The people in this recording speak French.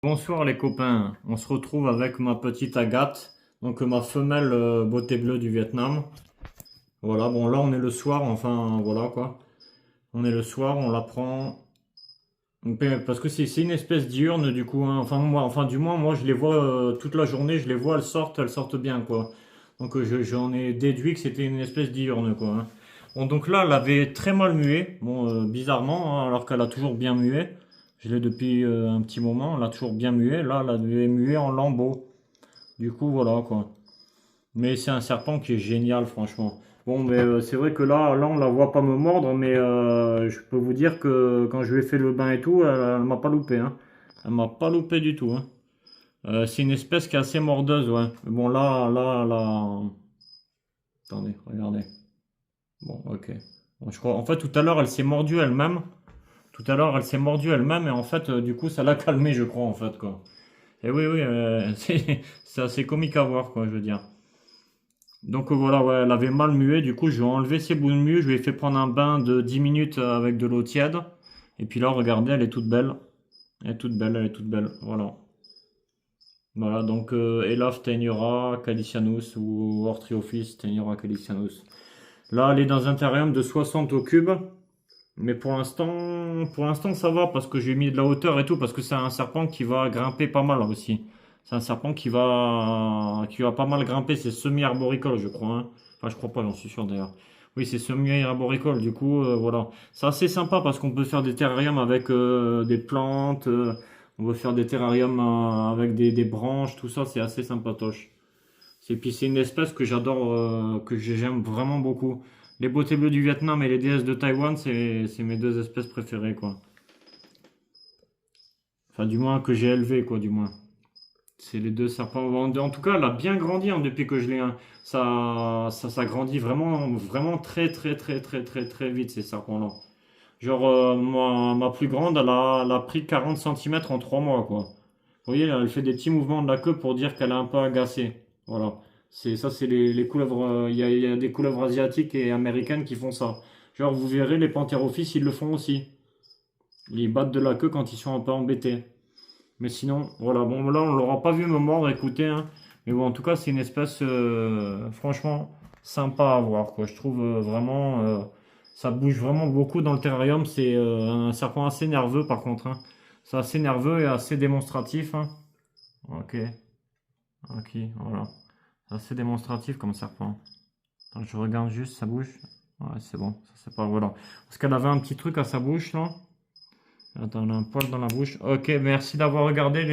Bonsoir les copains, on se retrouve avec ma petite Agathe, donc ma femelle beauté bleue du Vietnam. Voilà, bon là on est le soir, enfin voilà quoi. On est le soir, on la prend. Parce que c'est une espèce diurne du coup, hein. Enfin moi, enfin du moins moi je les vois toute la journée, je les vois, elles sortent bien quoi. Donc j'en ai déduit que c'était une espèce diurne quoi, hein. Bon donc là elle avait très mal mué, bon bizarrement, hein, alors qu'elle a toujours bien mué. Je l'ai depuis un petit moment, elle a toujours bien mué. Là elle avait mué en lambeaux. Du coup voilà quoi. Mais c'est un serpent qui est génial franchement. Bon mais c'est vrai que là on la voit pas me mordre, mais je peux vous dire que quand je lui ai fait le bain et tout, elle m'a pas loupé, hein. Elle m'a pas loupé du tout, hein. C'est une espèce qui est assez mordeuse, ouais. Mais bon là. Attendez, regardez. Bon, ok. Bon, je crois. En fait, tout à l'heure, elle s'est mordue elle-même. Tout à l'heure, elle s'est mordue elle-même et en fait, du coup, ça l'a calmée, je crois, en fait, quoi. Et oui, oui, c'est assez comique à voir, quoi, je veux dire. Donc voilà, ouais, elle avait mal mué, du coup, je lui ai enlevé ses bouts de mue, je lui ai fait prendre un bain de 10 minutes avec de l'eau tiède. Et puis là, regardez, elle est toute belle. Elle est toute belle, elle est toute belle. Voilà. Voilà, donc Elaf Teniora Calicianus ou Orthiophis Teniora Calicianus. Là, elle est dans un terrarium de 60 au cube. Mais pour l'instant, ça va parce que j'ai mis de la hauteur et tout, parce que c'est un serpent qui va grimper pas mal aussi. C'est un serpent qui va pas mal grimper. C'est semi-arboricole, je crois, hein. Enfin, je crois pas, j'en suis sûr d'ailleurs. Oui, c'est semi-arboricole. Du coup, voilà. C'est assez sympa parce qu'on peut faire des terrariums avec des plantes. On peut faire des terrariums avec des branches, tout ça. C'est assez sympatoche. Puis c'est une espèce que j'adore, que j'aime vraiment beaucoup. Les beautés bleues du Vietnam et les déesses de Taïwan, c'est mes deux espèces préférées, quoi. Enfin, du moins que j'ai élevées, quoi, du moins. C'est les deux serpents. En tout cas, elle a bien grandi hein, depuis que je l'ai, hein. Ça grandit vraiment, vraiment très, très, très, très, très, très vite, ces serpents-là. Genre, ma plus grande, elle a pris 40 centimètres en 3 mois, quoi. Vous voyez, elle fait des petits mouvements de la queue pour dire qu'elle est un peu agacée. Voilà. C'est les couleuvres. Il y a des couleuvres asiatiques et américaines qui font ça. Genre, vous verrez, les pantérophyses, ils le font aussi. Ils battent de la queue quand ils sont un peu embêtés. Mais sinon, voilà. Bon, là, on l'aura pas vu me mordre, écoutez, hein. Mais bon, en tout cas, c'est une espèce, franchement, sympa à voir, quoi. Je trouve vraiment. Ça bouge vraiment beaucoup dans le terrarium. C'est un serpent assez nerveux, par contre, hein. C'est assez nerveux et assez démonstratif, hein. Ok. Ok, voilà. C'est assez démonstratif comme serpent. Attends, je regarde juste sa bouche. Ouais, c'est bon. Ça, c'est pas... Voilà. Parce qu'elle avait un petit truc à sa bouche, là. Attends, elle a un poil dans la bouche. Ok, merci d'avoir regardé les